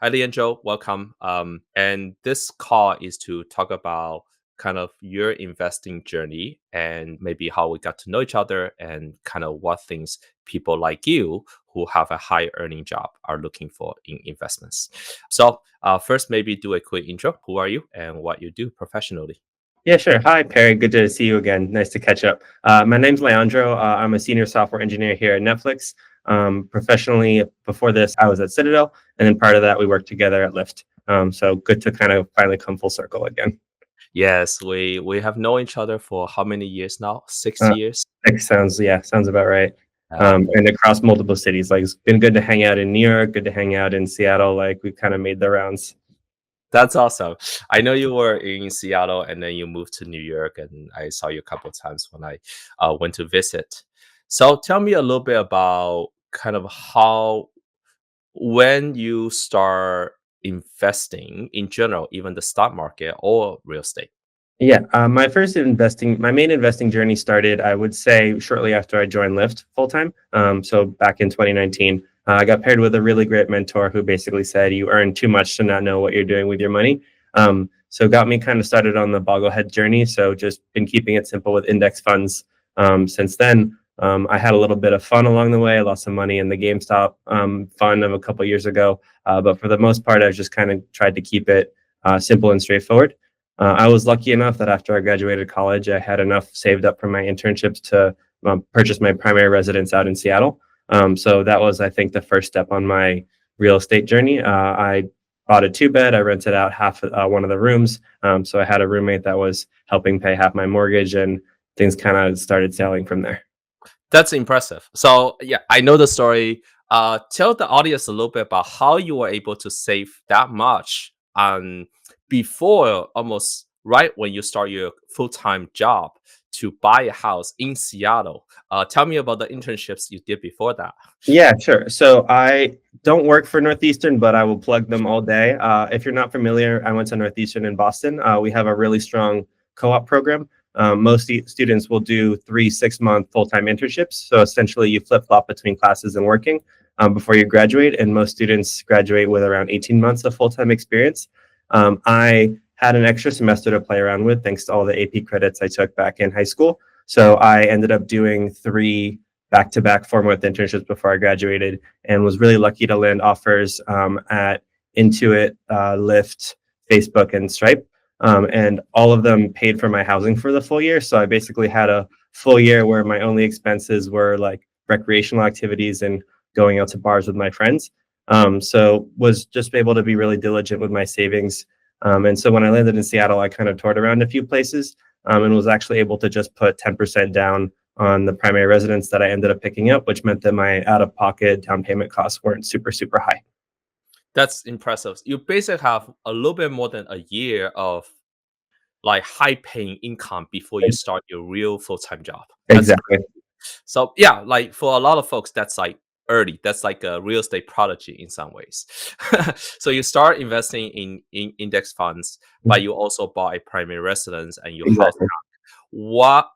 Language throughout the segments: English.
Hi, Leandro. Welcome. And this call is to talk about kind of your investing journey and maybe how we got to know each other and kind of what things people like you who have a high earning job are looking for in investments. So, first, maybe do a quick intro. Who are you and what you do professionally? Yeah, sure. Hi, Perry. Good to see you again. Nice to catch up. My name's Leandro. I'm a senior software engineer here at Netflix. Professionally, before this, I was at Citadel, and then part of that, we worked together at Lyft. So good to kind of finally come full circle again. Yes, we have known each other for how many years now? Six Uh, years. sounds about right. Uh, And across multiple cities, like it's been good to hang out in New York, good to hang out in Seattle. Like we've kind of made the rounds. That's awesome. I know you were in Seattle and then you moved to New York, and I saw you a couple of times when I went to visit. So tell me a little bit about kind of how, when you start investing in general, even the stock market or real estate. Yeah, my main investing journey started, I would say, shortly after I joined Lyft full time. So back in 2019, I got paired with a really great mentor who basically said, "You earn too much to not know what you're doing with your money." So got me kind of started on the bogglehead journey. So just been keeping it simple with index funds since then. I had a little bit of fun along the way. I lost some money in the GameStop fund of a couple years ago, but for the most part, I've just kind of tried to keep it simple and straightforward. I was lucky enough that after I graduated college, I had enough saved up from my internships to purchase my primary residence out in Seattle. So that was, I think, the first step on my real estate journey. I bought a two bed. I rented out half one of the rooms. So I had a roommate that was helping pay half my mortgage, and things kind of started sailing from there. That's impressive. So yeah, I know the story. Tell the audience a little bit about how you were able to save that much before almost right when you start your full-time job to buy a house in Seattle. Tell me about the internships you did before that. Yeah, sure. So I don't work for Northeastern, but I will plug them all day. If you're not familiar, I went to Northeastern in Boston. We have a really strong co-op program. Most students will do 3 6-month full-time internships. So essentially, you flip-flop between classes and working before you graduate. And most students graduate with around 18 months of full-time experience. I had an extra semester to play around with thanks to all the AP credits I took back in high school. So I ended up doing three back-to-back 4-month internships before I graduated, and was really lucky to land offers at Intuit, Lyft, Facebook, and Stripe. And all of them paid for my housing for the full year. So I basically had a full year where my only expenses were like recreational activities and going out to bars with my friends. So was just able to be really diligent with my savings. And so when I landed in Seattle, I kind of toured around a few places and was actually able to just put 10% down on the primary residence that I ended up picking up, which meant that my out of pocket down payment costs weren't super, super high. That's impressive. You basically have a little bit more than a year of like high paying income before you start your real full-time job. That's Exactly. So yeah, like for a lot of folks, that's like early. That's like a real estate prodigy in some ways. So you start investing in index funds, but you also bought a primary residence and you house. Exactly. What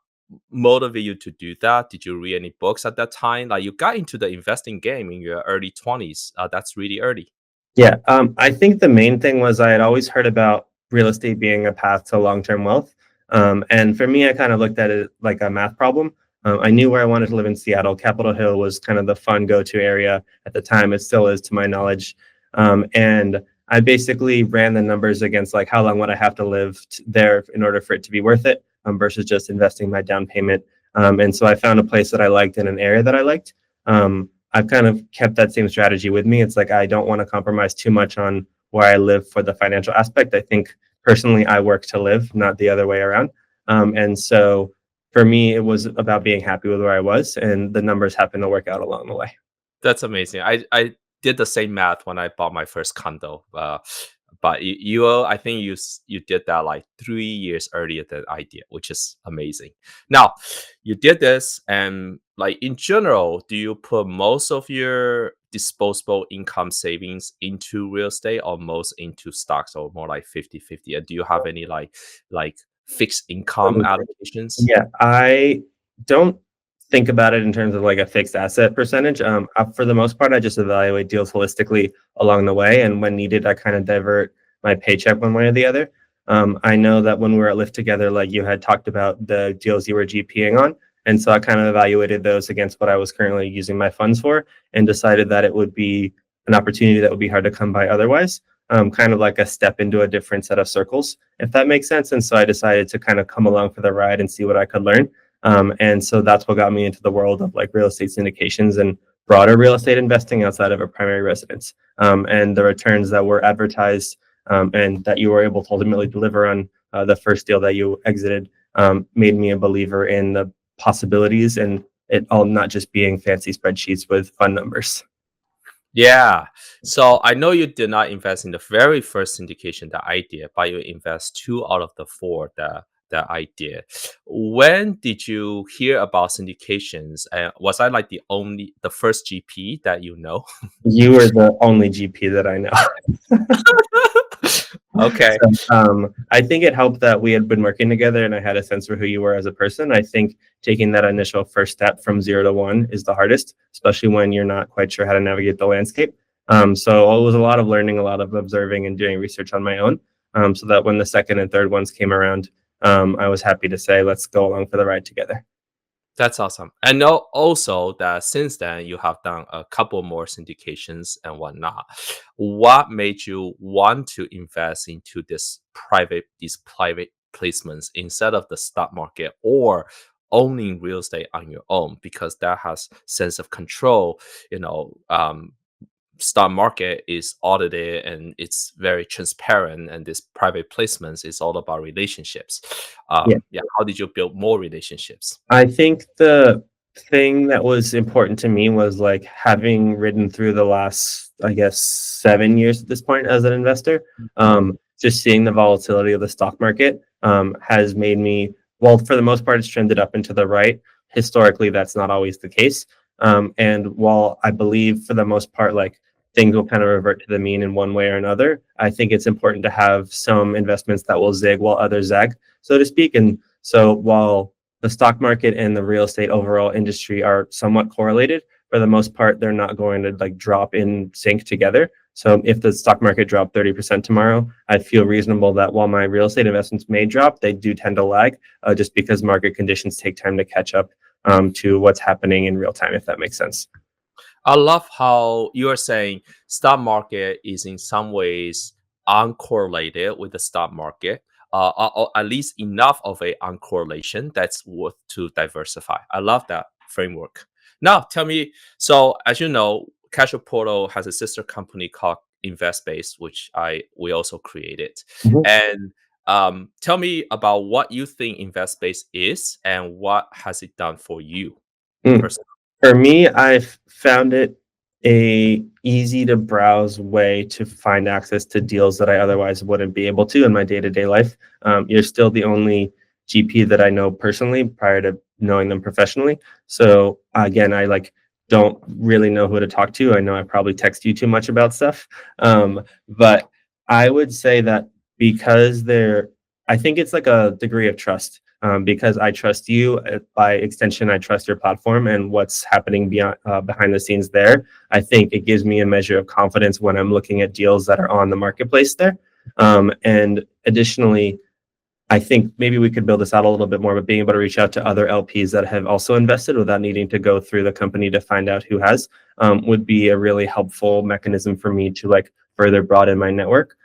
motivated you to do that? Did you read any books at that time? Like you got into the investing game in your early 20s. That's really early. Yeah. I think the main thing was I had always heard about real estate being a path to long-term wealth. And for me, I kind of looked at it like a math problem. I knew where I wanted to live in Seattle. Capitol Hill was kind of the fun go-to area at the time. It still is, to my knowledge. And I basically ran the numbers against like how long would I have to live there in order for it to be worth it versus just investing my down payment. And so I found a place that I liked in an area that I liked. I've kind of kept that same strategy with me. It's like I don't want to compromise too much on where I live for the financial aspect. I think personally, I work to live, not the other way around. And so for me, it was about being happy with where I was, and the numbers happened to work out along the way. That's amazing. I did the same math when I bought my first condo. But I think you did that like 3 years earlier than I did, which is amazing. Now, you did this, and like in general, do you put most of your disposable income savings into real estate or most into stocks, or more like 50-50? And do you have any like fixed income allocations? Yeah, I don't think about it in terms of like a fixed asset percentage. For the most part, I just evaluate deals holistically along the way, and when needed, I kind of divert my paycheck one way or the other. I know that when we were at Lyft together, like you had talked about the deals you were GPing on, and so I kind of evaluated those against what I was currently using my funds for, and decided that it would be an opportunity that would be hard to come by otherwise. Kind of like a step into a different set of circles, if that makes sense. And so I decided to kind of come along for the ride and see what I could learn. And so that's what got me into the world of like real estate syndications and broader real estate investing outside of a primary residence. And the returns that were advertised and that you were able to ultimately deliver on the first deal that you exited made me a believer in the possibilities and it all not just being fancy spreadsheets with fun numbers. Yeah. So I know you did not invest in the very first syndication that I did, but you invest two out of the four that I did. When did you hear about syndications? Was I like the first GP that you know? You were the only GP that I know. Okay. So, I think it helped that we had been working together and I had a sense for who you were as a person. I think taking that initial first step from 0 to 1 is the hardest, especially when you're not quite sure how to navigate the landscape. So it was a lot of learning, a lot of observing and doing research on my own. So that when the second and third ones came around, I was happy to say, let's go along for the ride together. That's awesome. And know also that since then you have done a couple more syndications and whatnot. What made you want to invest into these private placements instead of the stock market or owning real estate on your own? Because that has sense of control. You know, stock market is audited and it's very transparent, and this private placements is all about relationships. Yeah. Yeah, how did you build more relationships? I think the thing that was important to me was like having ridden through the last, I guess, 7 years at this point as an investor. Just seeing the volatility of the stock market has made me, well, for the most part, it's trended up and to the right. Historically, that's not always the case. And while I believe for the most part, like things will kind of revert to the mean in one way or another, I think it's important to have some investments that will zig while others zag, so to speak. And so while the stock market and the real estate overall industry are somewhat correlated, for the most part, they're not going to like drop in sync together. So if the stock market dropped 30% tomorrow, I'd feel reasonable that while my real estate investments may drop, they do tend to lag just because market conditions take time to catch up to what's happening in real time, if that makes sense. I love how you are saying stock market is in some ways uncorrelated with the stock market, or at least enough of a uncorrelation that's worth to diversify. I love that framework. Now, tell me. So, as you know, Casual Portal has a sister company called Investbase, which we also created. Mhm. And tell me about what you think Investbase is and what has it done for you Mm. personally. For me, I've found it a easy to browse way to find access to deals that I otherwise wouldn't be able to in my day-to-day life. You're still the only GP that I know personally prior to knowing them professionally. So again, I like don't really know who to talk to. I know I probably text you too much about stuff. But I would say that because I think it's like a degree of trust because I trust you. By extension, I trust your platform and what's happening beyond behind the scenes there. I think it gives me a measure of confidence when I'm looking at deals that are on the marketplace there. And additionally, I think maybe we could build this out a little bit more, but being able to reach out to other LPs that have also invested without needing to go through the company to find out who has would be a really helpful mechanism for me to like further broaden my network.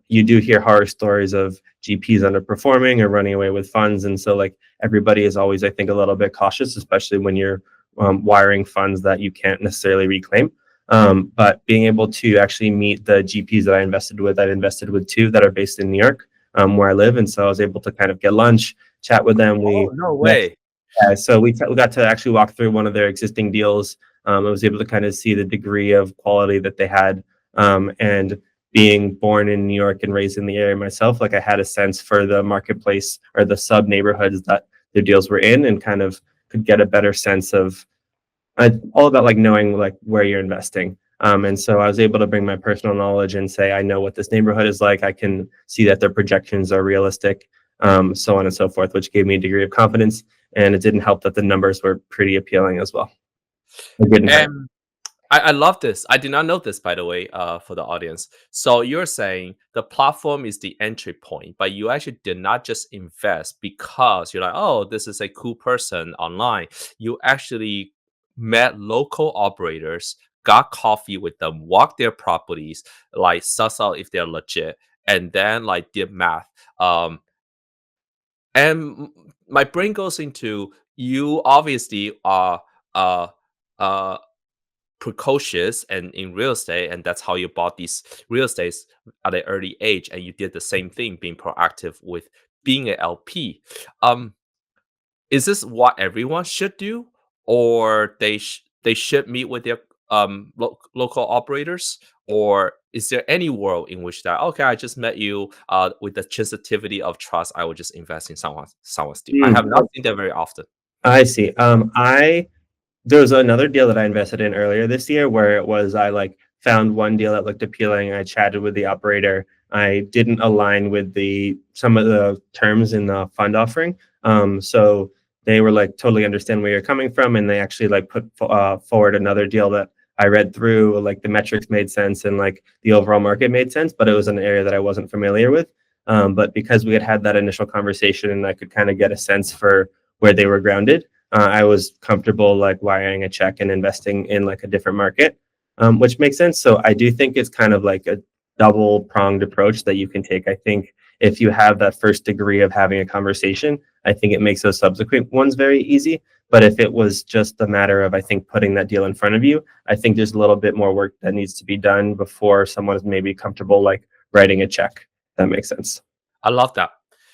You do hear horror stories of GPs underperforming or running away with funds, and so like everybody is always, I think, a little bit cautious, especially when you're wiring funds that you can't necessarily reclaim. But being able to actually meet the GPs that I've invested with two that are based in New York where I live, and so I was able to kind of get lunch, chat with them. Oh, We no met, way. so we got to actually walk through one of their existing deals. I was able to kind of see the degree of quality that they had, and being born in New York and raised in the area myself, like I had a sense for the marketplace or the sub neighborhoods that their deals were in, and kind of could get a better sense of all about like knowing like where you're investing. And so I was able to bring my personal knowledge and say, I know what this neighborhood is like. I can see that their projections are realistic, so on and so forth, which gave me a degree of confidence. and it didn't help that the numbers were pretty appealing as well. It didn't hurt. And I love this. I did not know this, by the way, for the audience. So you're saying the platform is the entry point, but you actually did not just invest because you're like, oh, this is a cool person online. You actually met local operators, got coffee with them, walked their properties, like suss out if they're legit, and then like did math. And my brain goes into you obviously are uh uh precocious and in real estate, and that's how you bought these real estates at an early age, and you did the same thing, being proactive with being an LP. um is this what everyone should do, or they should meet with their local operators, or is there any world in which that, okay, I just met you, with the sensitivity of trust, I would just invest in someone's deal? I have not seen that very often. I see. I There was another deal that I invested in earlier this year where it was I like found one deal that looked appealing. I chatted with the operator. I didn't align with the some of the terms in the fund offering. So they were like totally understand where you're coming from, and they actually like put forward another deal that I read through. Like the metrics made sense and like the overall market made sense, but it was an area that I wasn't familiar with. But because we had had that initial conversation and I could kind of get a sense for where they were grounded, I was comfortable like wiring a check and investing in like a different market, which makes sense. So I do think it's kind of like a double pronged approach that you can take. I think if you have that first degree of having a conversation, I think it makes those subsequent ones very easy. But if it was just a matter of, I think, putting that deal in front of you, I think there's a little bit more work that needs to be done before someone is maybe comfortable like writing a check. That makes sense. I love that.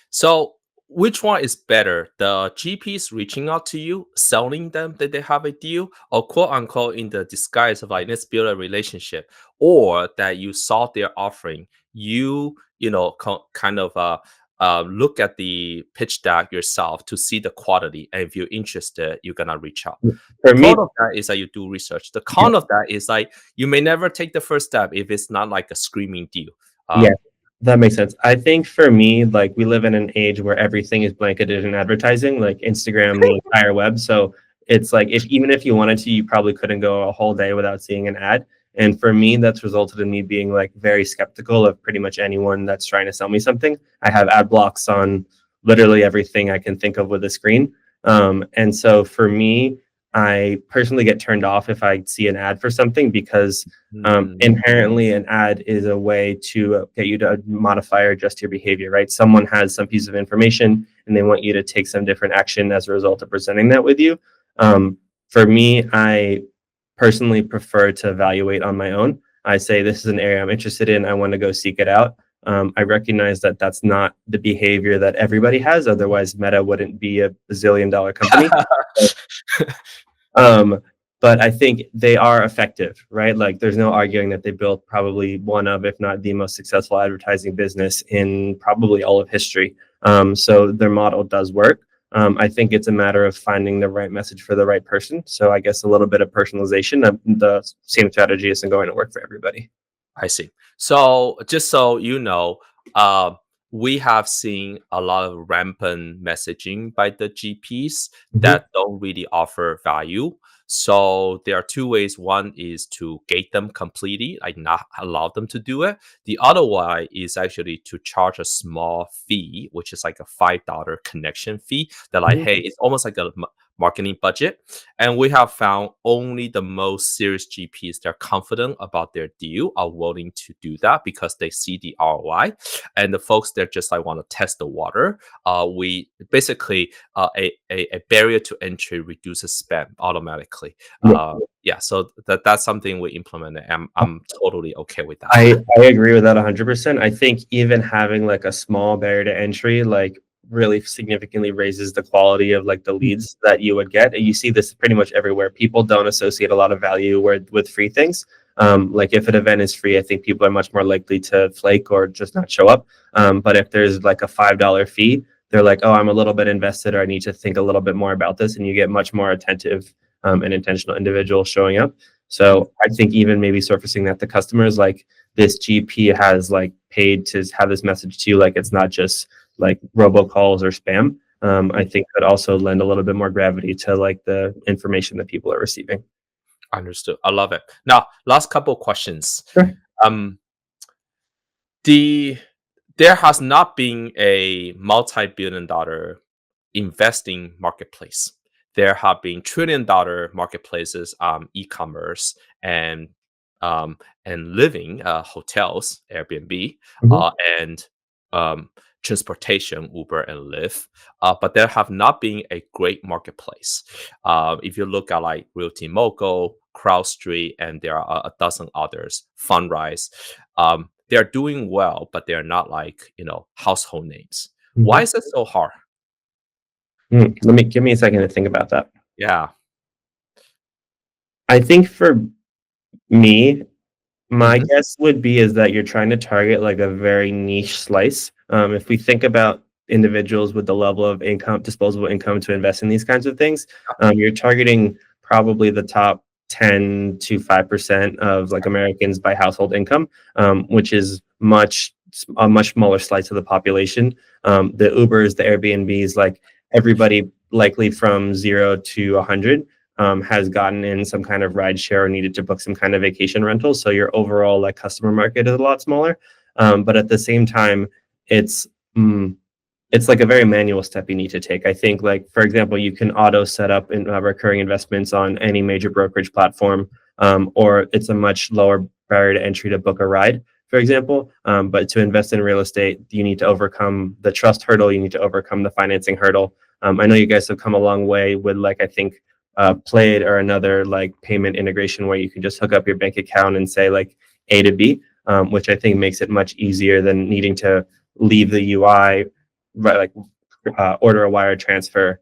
So, which one is better? The GPs reaching out to you, selling them that they have a deal, or quote unquote in the disguise of like, let's build a relationship, or that you saw their offering, kind of look at the pitch deck yourself to see the quality, and if you're interested, you're gonna reach out. The For me, pro of that is that you do research. The con of that is like you may never take the first step if it's not like a screaming deal. yeah, Um, that makes sense. I think for me, like we live in an age where everything is blanketed in advertising, like Instagram, the entire web. So it's like if even if you wanted to, you probably couldn't go a whole day without seeing an ad. And for me, that's resulted in me being like very skeptical of pretty much anyone that's trying to sell me something. I have ad blocks on literally everything I can think of with a screen. And so for me, I personally get turned off if I see an ad for something because mm, inherently an ad is a way to get you to modify or adjust your behavior, right? Someone has some piece of information and they want you to take some different action as a result of presenting that with you. For me, I personally prefer to evaluate on my own. I say, this is an area I'm interested in. I want to go seek it out. I recognize that that's not the behavior that everybody has. Otherwise, Meta wouldn't be a bazillion-dollar company. Um, but I think they are effective, right? Like there's no arguing that they built probably one of, if not the most successful advertising business in probably all of history. So their model does work. I think it's a matter of finding the right message for the right person. So I guess a little bit of personalization. The same strategy isn't going to work for everybody. I see. So just so you know, uh, we have seen a lot of rampant messaging by the GPs Mhm. that don't really offer value. So there are two ways. One is to gate them completely, like not allow them to do it. The other way is actually to charge a small fee, which is like a $5 connection fee. That like, Mhm. hey, it's almost like a marketing budget. And we have found only the most serious GPs that are confident about their deal are willing to do that because they see the ROI. And the folks that just like want to test the water, we basically a barrier to entry reduces spam automatically. Yeah. Yeah, so that's something we implemented. I'm totally okay with that. I agree with that 100%. I think even having like a small barrier to entry, like really significantly raises the quality of like the leads that you would get. You see this pretty much everywhere. People don't associate a lot of value with free things. Like if an event is free, I think people are much more likely to flake or just not show up. But if there's like a $5 fee, they're like, oh, I'm a little bit invested, or I need to think a little bit more about this, and you get much more attentive and intentional individuals showing up. Mm, So I think even maybe surfacing that to customers, like this GP has like paid to have this message to you, like it's not just like robocalls or spam. I think could also lend a little bit more gravity to like the information that people are receiving. Understood. I love it. Now, last couple questions. Sure. Um, the there has not been a multi-billion-dollar investing marketplace. There have been trillion-dollar marketplaces, e-commerce and um, living, hotels, Airbnb, Mhm. and um, transportation, Uber and Lyft. But there have not been a great marketplace. If you look at like Realty Mogul, CrowdStreet, and there are a dozen others, Fundrise, they're doing well, but they're not like household names. Why Mhm. is it so hard? Let me give me a second to think about that. Yeah. I think for me, my Mhm. guess would be is that you're trying to target like a very niche slice. If we think about individuals with the level of income, disposable income to invest in these kinds of things, you're targeting probably the top 10 to 5% of like Americans by household income, which is a much smaller slice of the population. The Ubers, the Airbnbs, like everybody likely from 0 to 100 has gotten in some kind of ride share or needed to book some kind of vacation rental. So your overall like customer market is a lot smaller. But at the same time, it's mm, it's like a very manual step you need to take. I think, like for example, you can auto set up recurring investments on any major brokerage platform, or it's a much lower barrier to entry to book a ride, for example. But to invest in real estate, you need to overcome the trust hurdle. You need to overcome the financing hurdle. I know you guys have come a long way with like I think Plaid or another like payment integration where you can just hook up your bank account and say like A to B, which I think makes it much easier than needing to leave the UI, right, like order a wire transfer,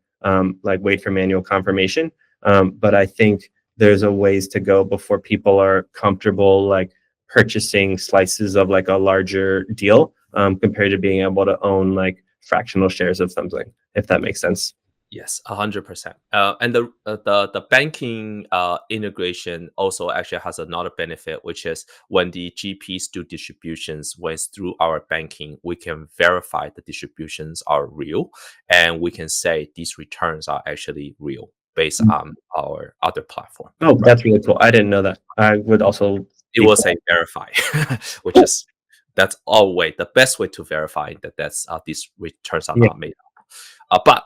like wait for manual confirmation. But I think there's a ways to go before people are comfortable like purchasing slices of like a larger deal, compared to being able to own like fractional shares of something, if that makes sense. Yes, 100%. And the banking integration also actually has another benefit, which is when the GPs do distributions, when it's through our banking, we can verify the distributions are real, and we can say these returns are actually real based on our other platform, Oh, right? that's really cool. I didn't know that. I would also It be will say verify, which cool. is that's all way the best way to verify that these returns are Yeah. not made. But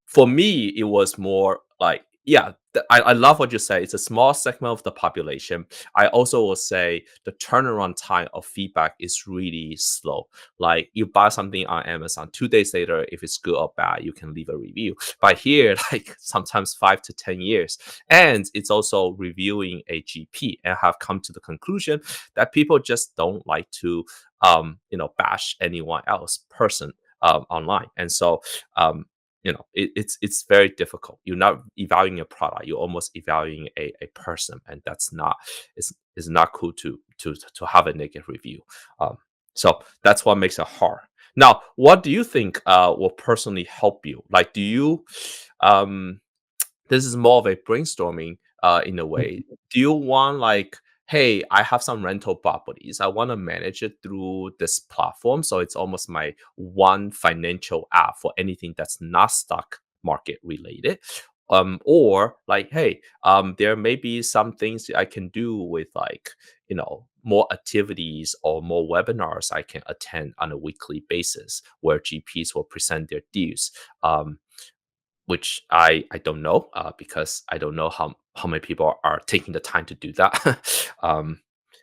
for me, it was more like, yeah, I love what you say. It's a small segment of the population. I also will say the turnaround time of feedback is really slow. Like you buy something on Amazon, 2 days later, if it's good or bad, you can leave a review. But here, like sometimes 5 to 10 years, and it's also reviewing a GP, and have come to the conclusion that people just don't like to, bash anyone else person online, and so it's very difficult. You're not evaluating a product; you're almost evaluating a person, and it's not cool to have a negative review. Um, so that's what makes it hard. Now, what do you think will personally help you? Like, do you um, this is more of a brainstorming in a way. Do you want like, hey, I have some rental properties. I want to manage it through this platform. So it's almost my one financial app for anything that's not stock market related. Or like, hey, there may be some things that I can do with like, more activities or more webinars I can attend on a weekly basis where GPs will present their deals. Which I don't know, because I don't know how many people are taking the time to do that.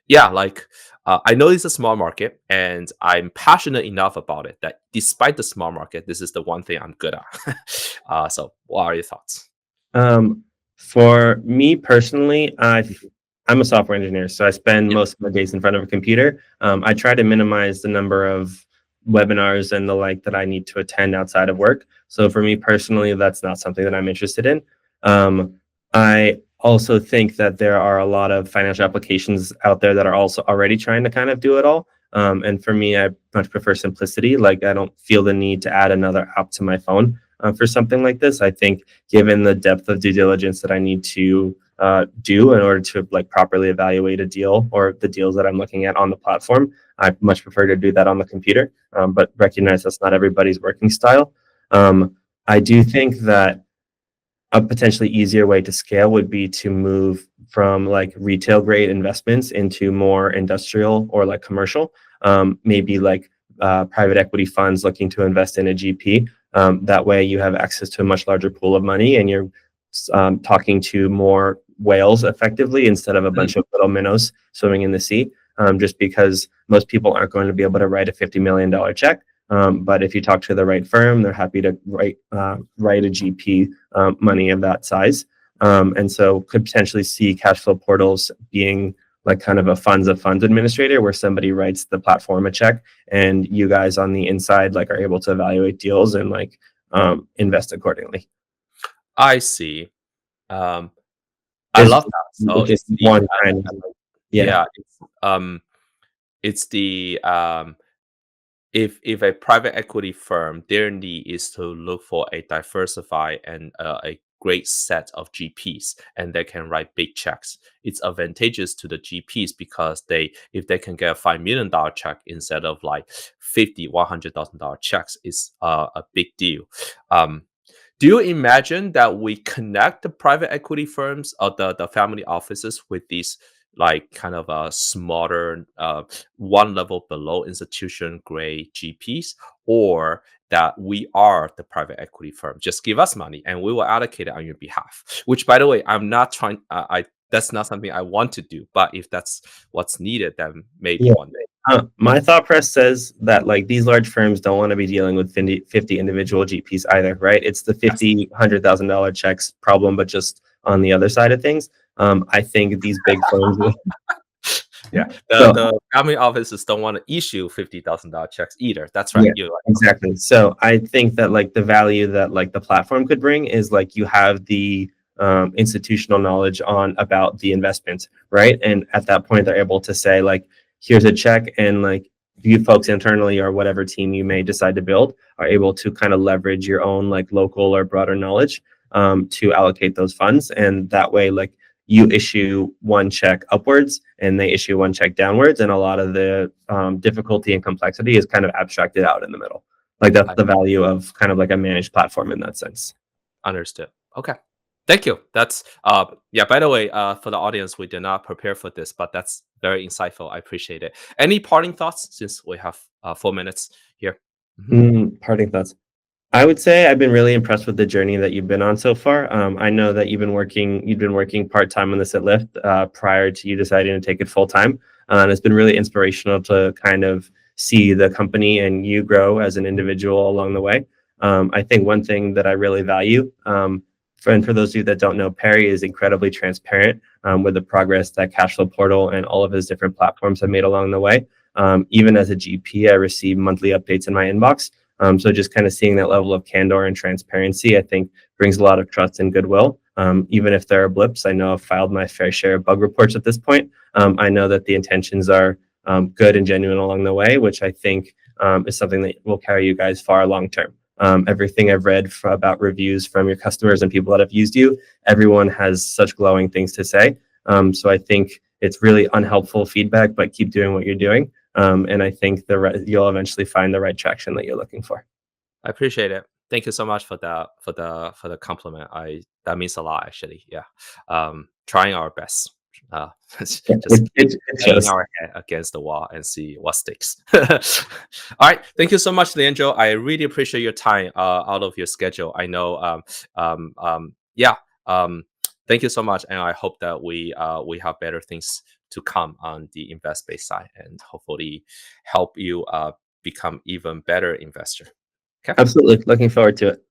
Yeah, like I know it's a small market, and I'm passionate enough about it that despite the small market, this is the one thing I'm good at. So, what are your thoughts? Um, for me personally, I'm a software engineer, so I spend Yeah, most of my days in front of a computer. I try to minimize the number of webinars and the like that I need to attend outside of work. So for me personally, that's not something that I'm interested in. Um, I also think that there are a lot of financial applications out there that are also already trying to kind of do it all. And for me, I much prefer simplicity. Like I don't feel the need to add another app to my phone for something like this. I think given the depth of due diligence that I need to do in order to like properly evaluate a deal or the deals that I'm looking at on the platform. I much prefer to do that on the computer, but recognize that's not everybody's working style. I do think that a potentially easier way to scale would be to move from like retail grade investments into more industrial or like commercial, maybe like private equity funds looking to invest in a GP. That way you have access to a much larger pool of money and you're talking to more whales effectively instead of a Mhm. bunch of little minnows swimming in the sea. Just because most people aren't going to be able to write a $50 million check. But if you talk to the right firm, they're happy to write a GP money of that size. And so could potentially see cash flow portals being like kind of a funds of funds administrator where somebody writes the platform a check and you guys on the inside like are able to evaluate deals and like invest accordingly. I see. Um, I Is love that. So which is it's the one kind of like, yeah. yeah, it's the if a private equity firm, their need is to look for a diversified and a great set of GPs, and they can write big checks. It's advantageous to the GPs because if they can get a $5 million check instead of like 50, $100,000 checks, is a big deal. Um, do you imagine that we connect the private equity firms or the family offices with these like kind of a smaller one level below institution grade GPs, or that we are the private equity firm? Just give us money and we will allocate it on your behalf. Which, by the way, I'm not trying. I That's not something I want to do, but if that's what's needed, then maybe Yeah. one day. My thought press says that like these large firms don't want to be dealing with 50 individual GPs either, right? It's the Yes. 50, $100,000 checks problem, but just on the other side of things. I think these big firms will. Yeah. So The family offices don't want to issue $50,000 checks either. That's right. yeah, You're right. Okay. exactly. So I think that like the value that like the platform could bring is like you have the institutional knowledge on about the investment, right? And at that point, they're able to say like, here's a check, and like you folks internally or whatever team you may decide to build are able to kind of leverage your own like local or broader knowledge to allocate those funds, and that way like you issue one check upwards and they issue one check downwards, and a lot of the difficulty and complexity is kind of abstracted out in the middle. Like that's I the value of kind of like a managed platform in that sense. understood. Okay. Thank you. That's yeah, by the way, for the audience, we did not prepare for this, but that's very insightful. I appreciate it. Any parting thoughts since we have 4 minutes here? Mhm. Parting thoughts. I would say I've been really impressed with the journey that you've been on so far. I know that you've been working part time on this at Lyft prior to you deciding to take it full time, and it's been really inspirational to kind of see the company and you grow as an individual along the way. I think one thing that I really value, and for those of you that don't know, Perry is incredibly transparent with the progress that Cashflow Portal and all of his different platforms have made along the way. Even as a GP, I receive monthly updates in my inbox, so just kind of seeing that level of candor and transparency, I think brings a lot of trust and goodwill. Even if there are blips, I know I've filed my fair share of bug reports at this point. I know that the intentions are good and genuine along the way, which I think is something that will carry you guys far long term. Everything I've read about reviews from your customers and people that have used you, everyone has such glowing things to say. So I think it's really unhelpful feedback, but keep doing what you're doing. And I think you'll eventually find the right traction that you're looking for. I appreciate it. Thank you so much for the compliment. I That means a lot actually. Yeah. Trying our best. Yeah, Just it banging shows. our head against the wall and see what sticks. All right. Thank you so much, Leandro. I really appreciate your time out of your schedule. I know yeah. Um thank you so much. And I hope that we have better things to come on the Investbase side and hopefully help you become even better investor. Okay. Absolutely. Looking forward to it.